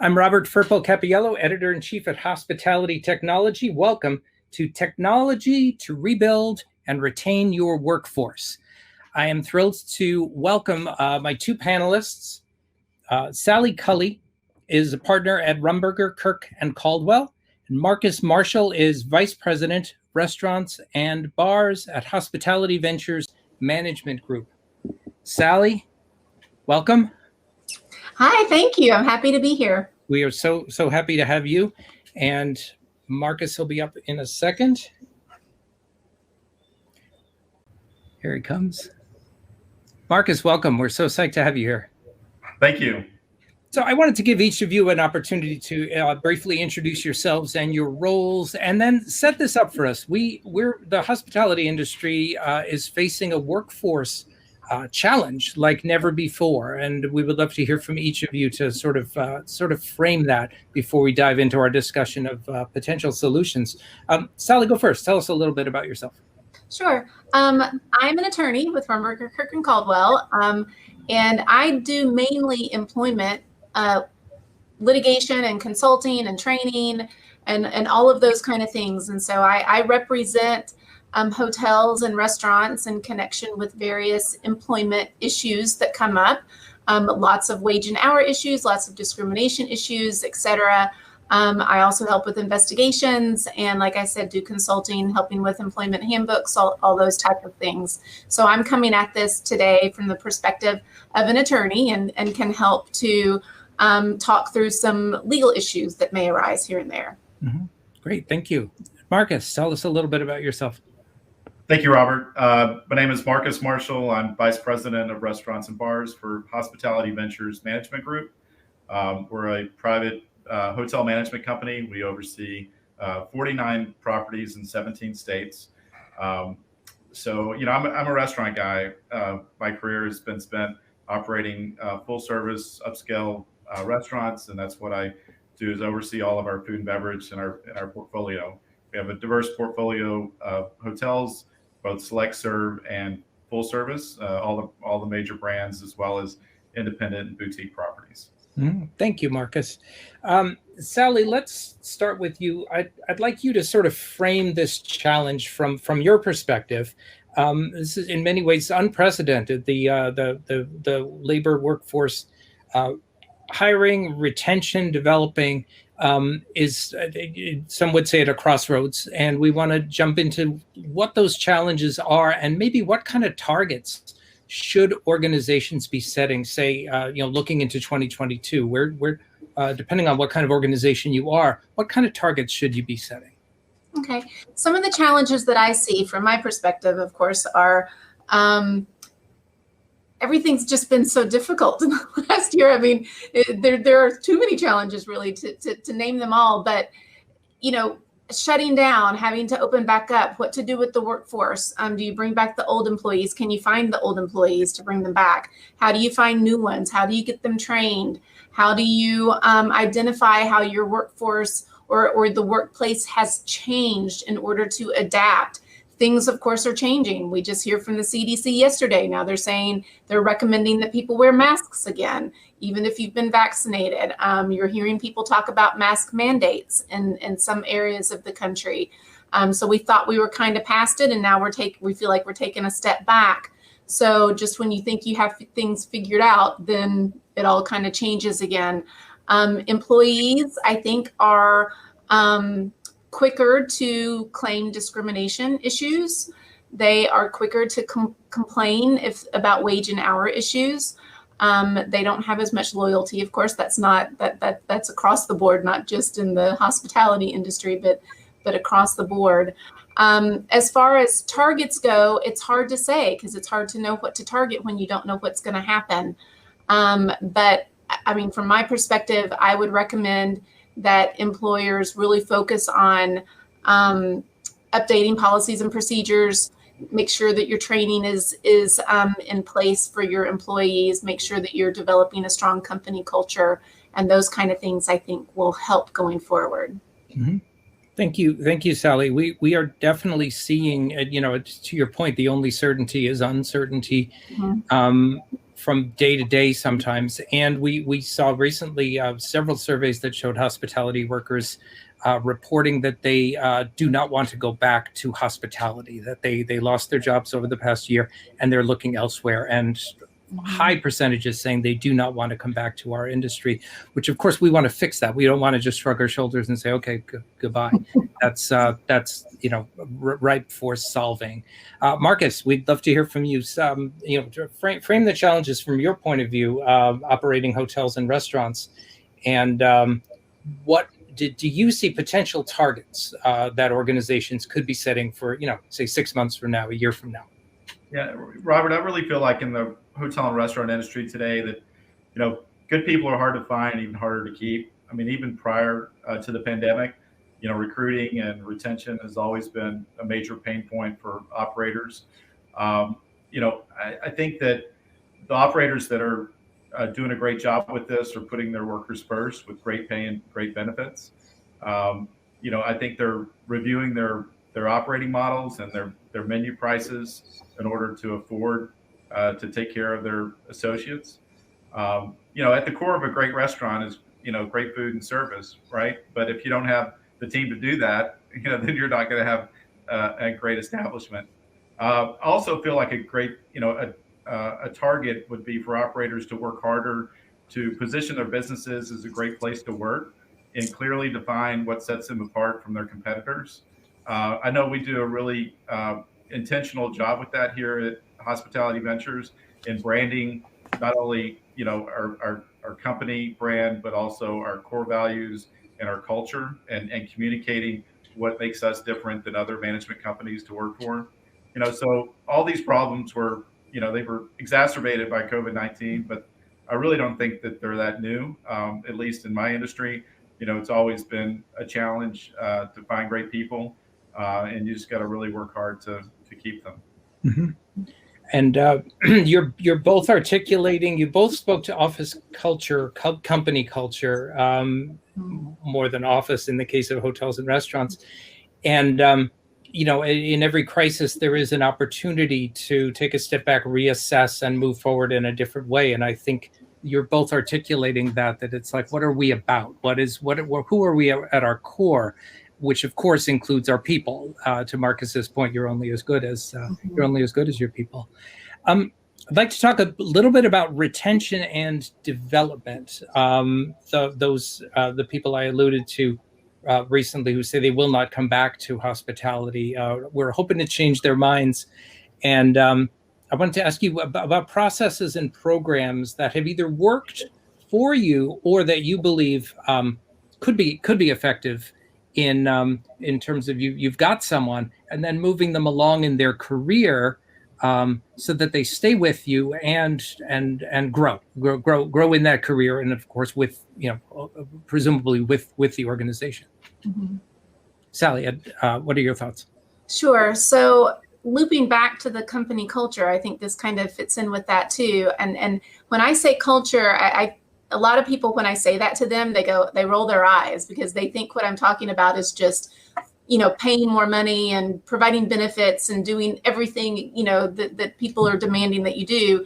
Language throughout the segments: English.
I'm Robert Firpo Capiello, Editor-in-Chief at Hospitality Technology. Welcome to Technology to Rebuild and Retain Your Workforce. I am thrilled to welcome my two panelists. Sally Culley is a partner at Rumberger, Kirk and Caldwell, and Marcus Marshall is Vice President, Restaurants and Bars at Hospitality Ventures Management Group. Sally, welcome. Hi, thank you. I'm happy to be here. We are so happy to have you. And Marcus will be up in a second. Here he comes. Marcus, welcome. We're so psyched to have you here. Thank you. So I wanted to give each of you an opportunity to briefly introduce yourselves and your roles, and then set this up for us. We're the hospitality industry is facing a workforce challenge like never before, and we would love to hear from each of you to sort of frame that before we dive into our discussion of potential solutions. Sally, go first. Tell us a little bit about yourself. Sure. I'm an attorney with Rumberger, Kirk and Caldwell, and I do mainly employment, litigation and consulting and training and all of those kind of things. And so I represent hotels and restaurants in connection with various employment issues that come up, lots of wage and hour issues, lots of discrimination issues, etc. I also help with investigations and, like I said, do consulting, helping with employment handbooks, all those type of things. So I'm coming at this today from the perspective of an attorney and can help to talk through some legal issues that may arise here and there. Mm-hmm. Great, thank you. Marcus, tell us a little bit about yourself. Thank you, Robert. My name is Marcus Marshall. I'm Vice President of Restaurants and Bars for Hospitality Ventures Management Group. We're a private hotel management company. We oversee 49 properties in 17 states. So, I'm a restaurant guy. My career has been spent operating full service, upscale restaurants, and that's what I do, is oversee all of our food and beverage in our portfolio. We have a diverse portfolio of hotels, both select serve and full service, all the major brands, as well as independent and boutique properties. Mm-hmm. Thank you, Marcus. Sally, let's start with you. I'd like you to sort of frame this challenge from your perspective. This is in many ways unprecedented. The labor workforce hiring, retention, developing is, some would say, at a crossroads, and we want to jump into what those challenges are and maybe what kind of targets should organizations be setting, say, looking into 2022, where depending on what kind of organization you are, what kind of targets should you be setting? Okay. Some of the challenges that I see from my perspective, of course, are everything's just been so difficult in the last year. I mean, there are too many challenges really to name them all, but, shutting down, having to open back up, what to do with the workforce. Do you bring back the old employees? Can you find the old employees to bring them back? How do you find new ones? How do you get them trained? How do you identify how your workforce or the workplace has changed in order to adapt? Things, of course, are changing. We just hear from the CDC yesterday. Now they're recommending that people wear masks again, even if you've been vaccinated. You're hearing people talk about mask mandates in some areas of the country. So we thought we were kind of past it, and now we feel like we're taking a step back. So just when you think you have things figured out, then it all kind of changes again. Employees, I think, are quicker to claim discrimination issues. They are quicker to complain about wage and hour issues. They don't have as much loyalty. Of course, that's across the board, not just in the hospitality industry, but across the board. As far as targets go, it's hard to say because it's hard to know what to target when you don't know what's going to happen. But I mean, from my perspective, I would recommend that employers really focus on updating policies and procedures, make sure that your training is in place for your employees, make sure that you're developing a strong company culture, and those kind of things I think will help going forward. Mm-hmm. Thank you, Sally. We are definitely seeing, to your point, the only certainty is uncertainty. Mm-hmm. from day to day sometimes. And we saw recently several surveys that showed hospitality workers reporting that they do not want to go back to hospitality, that they lost their jobs over the past year and they're looking elsewhere. And high percentages saying they do not want to come back to our industry, which of course we want to fix that. We don't want to just shrug our shoulders and say, okay, goodbye. That's ripe for solving. Marcus, we'd love to hear from you. To frame the challenges from your point of view, operating hotels and restaurants, and what do you see potential targets that organizations could be setting for, say 6 months from now, a year from now? Yeah, Robert, I really feel like in the hotel and restaurant industry today that, good people are hard to find, even harder to keep. I mean, even prior to the pandemic, recruiting and retention has always been a major pain point for operators. I think that the operators that are doing a great job with this are putting their workers first with great pay and great benefits. I think they're reviewing their operating models and their menu prices in order to afford to take care of their associates. At the core of a great restaurant is, great food and service, right? But if you don't have the team to do that, then you're not going to have a great establishment. I also feel like a great, a target would be for operators to work harder to position their businesses as a great place to work and clearly define what sets them apart from their competitors. I know we do a really intentional job with that here at Hospitality Ventures in branding, not only our company brand, but also our core values and our culture, and communicating what makes us different than other management companies to work for. So all these problems were, they were exacerbated by COVID-19, but I really don't think that they're that new, at least in my industry. It's always been a challenge to find great people, and you just got to really work hard to keep them. Mm-hmm. And you're both articulating, you both spoke to office culture, company culture, more than office in the case of hotels and restaurants. And, in every crisis, there is an opportunity to take a step back, reassess, and move forward in a different way. And I think you're both articulating that it's like, what are we about? Who are we at our core? Which of course includes our people. To Marcus's point, you're only as good as your people. I'd like to talk a little bit about retention and development. The people I alluded to recently who say they will not come back to hospitality, we're hoping to change their minds. And I wanted to ask you about processes and programs that have either worked for you or that you believe could be effective in terms of you've got someone and then moving them along in their career so that they stay with you and grow in that career, and of course with presumably with the organization. Mm-hmm. Sally, what are your thoughts? Sure. So looping back to the company culture, I think this kind of fits in with that too. And when I say culture, a lot of people, when I say that to them, they roll their eyes because they think what I'm talking about is just, paying more money and providing benefits and doing everything, that people are demanding that you do.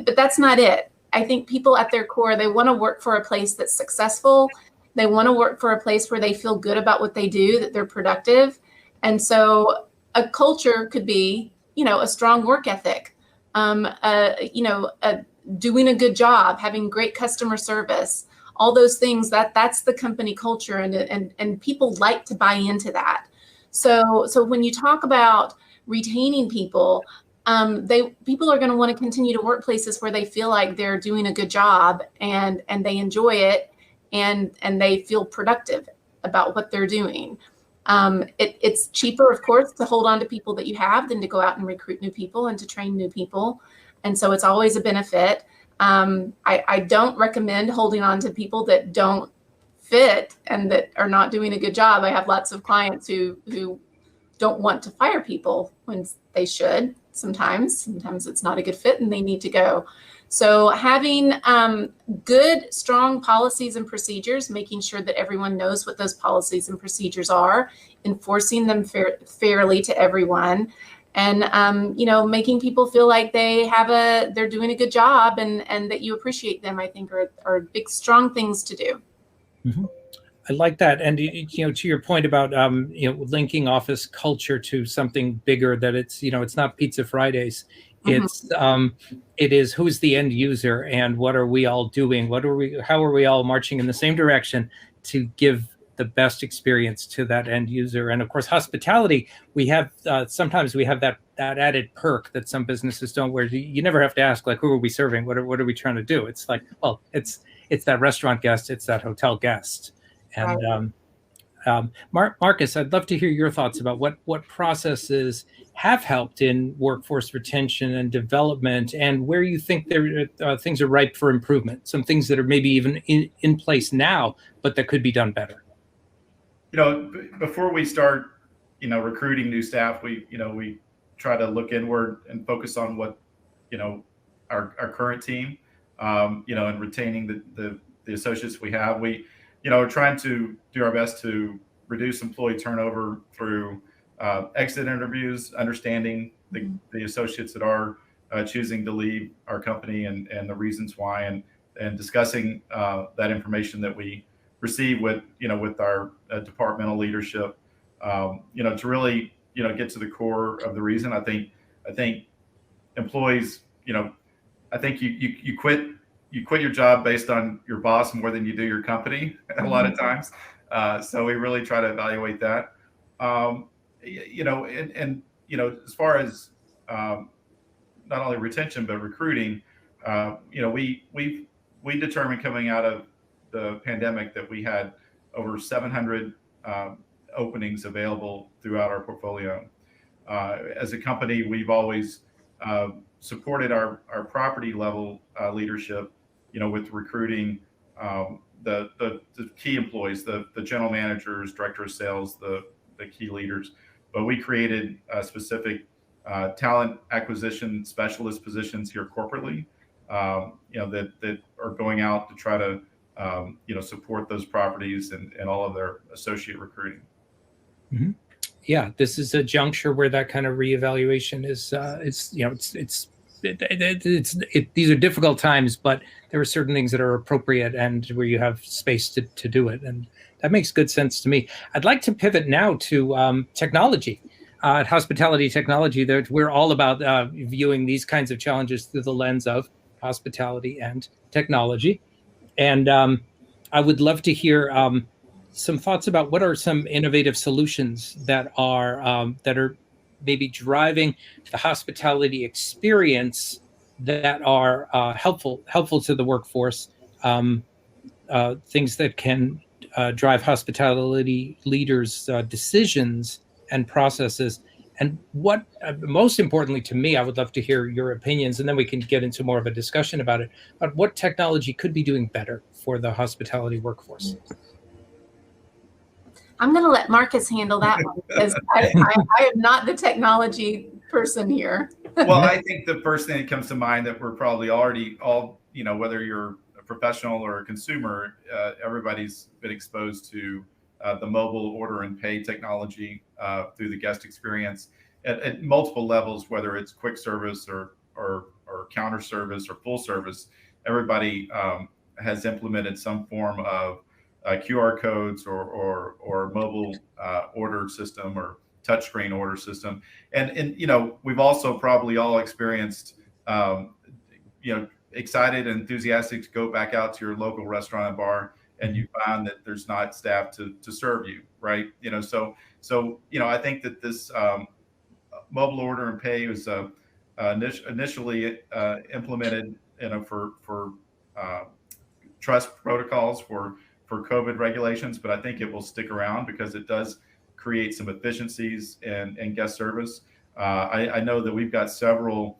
But that's not it. I think people at their core, they want to work for a place that's successful. They want to work for a place where they feel good about what they do, that they're productive. And so a culture could be, a strong work ethic, doing a good job, having great customer service, all those things, that's the company culture, and people like to buy into that. So when you talk about retaining people, people are going to want to continue to work places where they feel like they're doing a good job and they enjoy it and they feel productive about what they're doing. It's cheaper, of course, to hold on to people that you have than to go out and recruit new people and to train new people. And so it's always a benefit. I don't recommend holding on to people that don't fit and that are not doing a good job. I have lots of clients who don't want to fire people when they should. Sometimes it's not a good fit and they need to go. So having good, strong policies and procedures, making sure that everyone knows what those policies and procedures are, enforcing them fairly to everyone, and making people feel like they're doing a good job and that you appreciate them, I think are big, strong things to do. Mm-hmm. I like that. And, to your point about, linking office culture to something bigger, that it's not Pizza Fridays. Mm-hmm. It is who's the end user and what are we all doing? How are we all marching in the same direction to give the best experience to that end user? And of course, hospitality, we have, sometimes we have that added perk that some businesses don't, where you never have to ask, like, who are we serving? What are we trying to do? It's like, well, it's that restaurant guest, it's that hotel guest. And Marcus, I'd love to hear your thoughts about what processes have helped in workforce retention and development, and where you think things are ripe for improvement. Some things that are maybe even in place now, but that could be done better. Before we start, recruiting new staff, we try to look inward and focus on what, our current team, and retaining the associates we have. We we're trying to do our best to reduce employee turnover through exit interviews, understanding the associates that are choosing to leave our company and the reasons why, and discussing that information that we receive with our departmental leadership, to really get to the core of the reason. I think employees, I think you quit your job based on your boss more than you do your company a lot of times. So we really try to evaluate that. As far as not only retention but recruiting, we determined coming out of the pandemic that we had over 700 openings available throughout our portfolio. As a company, we've always supported our property level leadership, with recruiting the key employees, the general managers, director of sales, the key leaders. But we created specific talent acquisition specialist positions here corporately, that are going out to try to support those properties and all of their associate recruiting. Mm-hmm. Yeah, this is a juncture where that kind of reevaluation is, these are difficult times, but there are certain things that are appropriate and where you have space to do it. And that makes good sense to me. I'd like to pivot now to technology. Hospitality technology, that we're all about viewing these kinds of challenges through the lens of hospitality and technology. And I would love to hear some thoughts about what are some innovative solutions that are maybe driving the hospitality experience that are helpful to the workforce. Things that can drive hospitality leaders' decisions and processes. And what, most importantly to me, I would love to hear your opinions, and then we can get into more of a discussion about it, about what technology could be doing better for the hospitality workforce. I'm going to let Marcus handle that one, because I am not the technology person here. Well, I think the first thing that comes to mind that we're probably already all, whether you're a professional or a consumer, everybody's been exposed to the mobile order and pay technology through the guest experience at multiple levels, whether it's quick service or counter service or full service. Everybody has implemented some form of QR codes or mobile order system or touchscreen order system. And we've also probably all experienced, excited and enthusiastic to go back out to your local restaurant and bar, and you find that there's not staff to serve you, right? So I think that this mobile order and pay was initially implemented, for trust protocols for COVID regulations, but I think it will stick around because it does create some efficiencies in guest service. I know that we've got several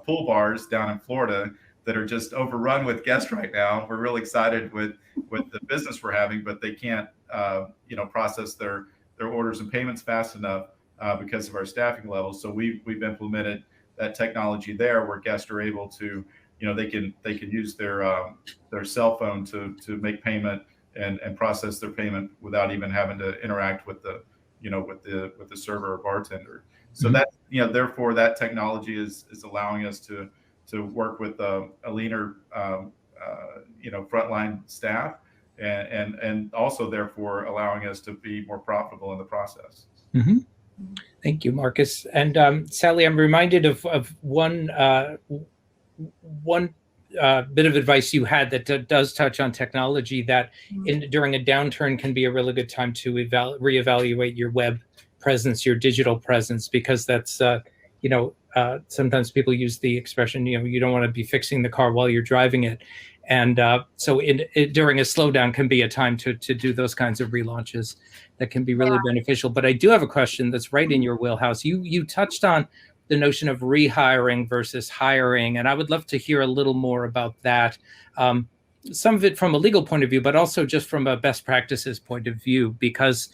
pool bars down in Florida that are just overrun with guests right now. We're really excited with the business we're having, but they can't process their orders and payments fast enough because of our staffing levels. So we've implemented that technology there, where guests are able to, they can use their cell phone to make payment and process their payment without even having to interact with the with the server or bartender. So that, therefore that technology is allowing us to work with a leaner, frontline staff, and also therefore allowing us to be more profitable in the process. Mm-hmm. Thank you, Marcus. And Sally, I'm reminded of one bit of advice you had that does touch on technology, that during a downturn can be a really good time to reevaluate your web presence, your digital presence, because that's, sometimes people use the expression, you don't want to be fixing the car while you're driving it. And so during a slowdown can be a time to do those kinds of relaunches that can be really beneficial. But I do have a question that's right in your wheelhouse. You touched on the notion of rehiring versus hiring, and I would love to hear a little more about that. Some of it from a legal point of view, but also just from a best practices point of view, because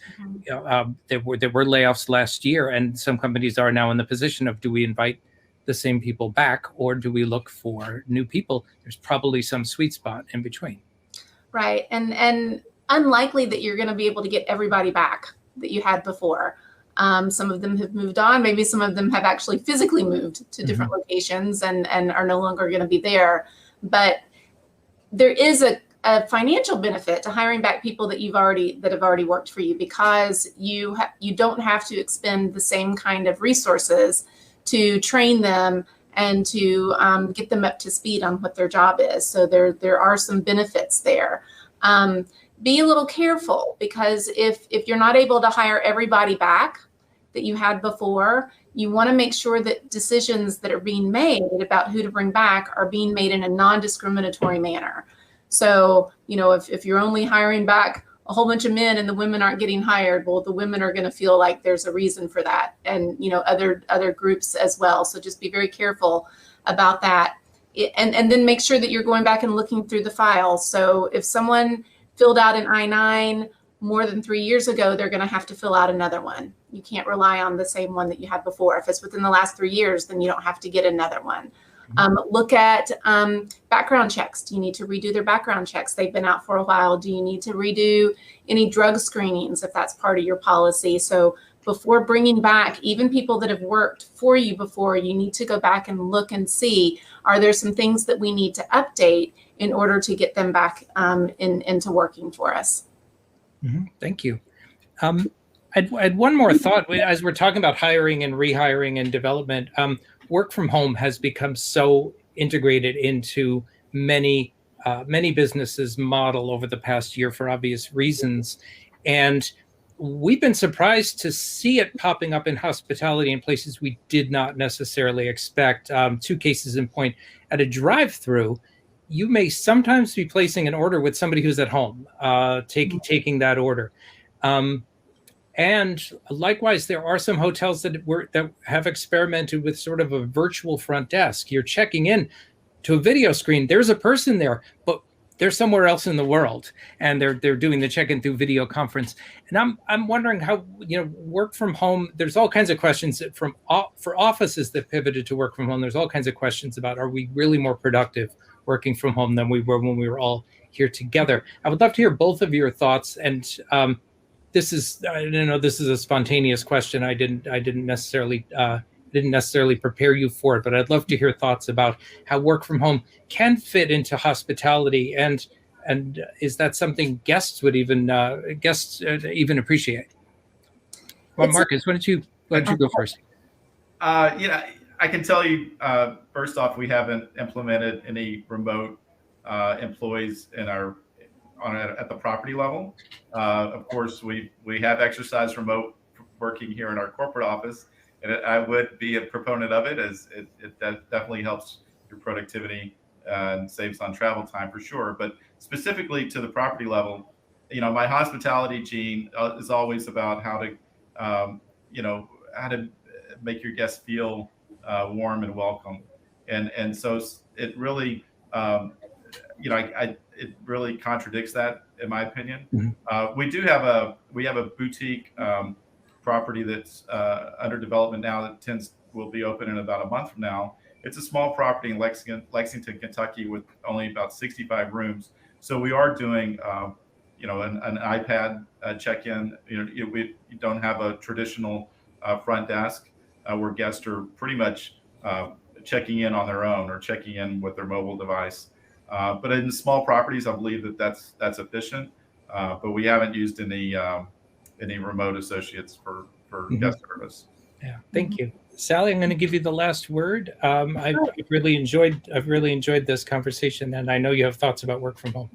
there were layoffs last year, and some companies are now in the position of, do we invite the same people back, or do we look for new people? There's probably some sweet spot in between. Right, and unlikely that you're going to be able to get everybody back that you had before. Some of them have moved on. Maybe some of them have actually physically moved to different locations and are no longer going to be there. But there is a financial benefit to hiring back people that have already worked for you, because you don't have to expend the same kind of resources to train them and to get them up to speed on what their job is. So there are some benefits there. Be a little careful, because if you're not able to hire everybody back that you had before, you want to make sure that decisions that are being made about who to bring back are being made in a non-discriminatory manner. So, if you're only hiring back a whole bunch of men and the women aren't getting hired, well, the women are going to feel like there's a reason for that, and other groups as well. So just be very careful about that, and then make sure that you're going back and looking through the files. So if someone filled out an I-9 more than 3 years ago, they're going to have to fill out another one. You can't rely on the same one that you had before. If it's within the last 3 years, then you don't have to get another one. Look at background checks. Do you need to redo their background checks? They've been out for a while. Do you need to redo any drug screenings if that's part of your policy? So before bringing back even people that have worked for you before, you need to go back and look and see, are there some things that we need to update in order to get them back into working for us? Thank you. I had one more thought as we're talking about hiring and rehiring and development. Work from home has become so integrated into many businesses' model over the past year for obvious reasons. And we've been surprised to see it popping up in hospitality in places we did not necessarily expect. 2 cases in point. At a drive-through, you may sometimes be placing an order with somebody who's at home, taking that order. And likewise, there are some hotels that have experimented with sort of a virtual front desk. You're checking in to a video screen. There's a person there, but they're somewhere else in the world, and they're doing the check-in through video conference. And I'm wondering how, work from home. There's all kinds of questions for offices that pivoted to work from home. There's all kinds of questions about, are we really more productive working from home than we were when we were all here together? I would love to hear both of your thoughts. And this is a spontaneous question. I didn't necessarily prepare you for it, but I'd love to hear thoughts about how work from home can fit into hospitality, and is that something guests would even appreciate? Well, Marcus, why don't you go first? I can tell you, first off, we haven't implemented any remote employees at the property level. Of course, we have exercised remote working here in our corporate office, and I would be a proponent of it, as it definitely helps your productivity and saves on travel time for sure. But specifically to the property level, my hospitality gene is always about how to make your guests feel warm and welcome, and so it really it really contradicts that, in my opinion. We have a boutique property that's under development now that will be open in about a month from now. It's a small property in Lexington, Kentucky, with only about 65 rooms. So we are doing an iPad check-in. We don't have a traditional front desk where guests are pretty much checking in on their own or checking in with their mobile device. But in small properties, I believe that's efficient. But we haven't used any remote associates for guest service. Yeah, thank you, Sally. I'm going to give you the last word. I've really enjoyed this conversation, and I know you have thoughts about work from home.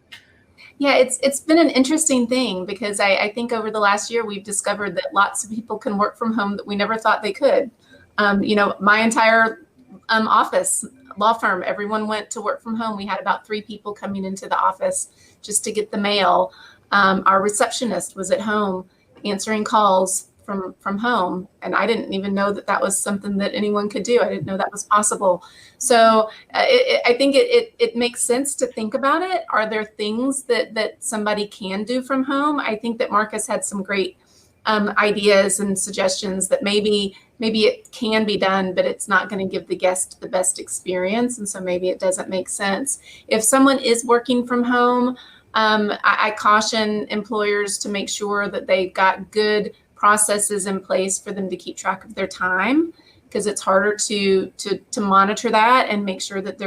Yeah, it's been an interesting thing because I think over the last year we've discovered that lots of people can work from home that we never thought they could. My entire office, law firm, everyone went to work from home. We had about 3 people coming into the office just to get the mail. Our receptionist was at home answering calls from home, and I didn't even know that was something that anyone could do. I didn't know that was possible. So I think it makes sense to think about it. Are there things that somebody can do from home? I think that Marcus had some great ideas and suggestions that maybe it can be done, but it's not going to give the guest the best experience, and so maybe it doesn't make sense. If someone is working from home, I caution employers to make sure that they've got good processes in place for them to keep track of their time, because it's harder to monitor that and make sure that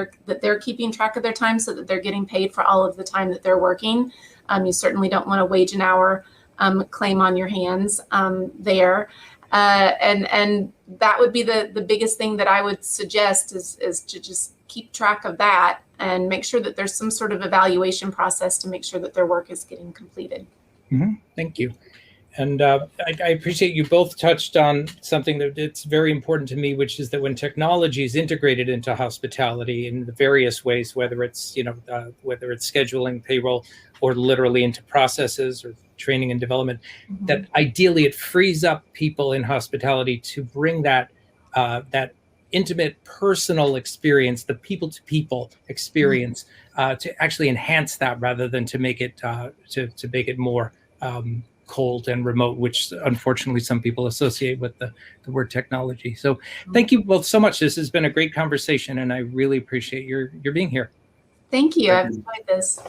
they're keeping track of their time so that they're getting paid for all of the time that they're working. You certainly don't want a wage and hour claim on your hands there. And that would be the biggest thing that I would suggest is to just keep track of that and make sure that there's some sort of evaluation process to make sure that their work is getting completed. Mm-hmm. Thank you. And I appreciate you both touched on something that it's very important to me, which is that when technology is integrated into hospitality in the various ways, whether it's scheduling, payroll, or literally into processes or training and development, mm-hmm. that ideally it frees up people in hospitality to bring that intimate, personal experience, the people-to-people experience, mm-hmm. To actually enhance that rather than to make it to make it more cold and remote, which unfortunately some people associate with the word technology. So thank you both so much. This has been a great conversation, and I really appreciate your being here. Thank you. I've enjoyed this.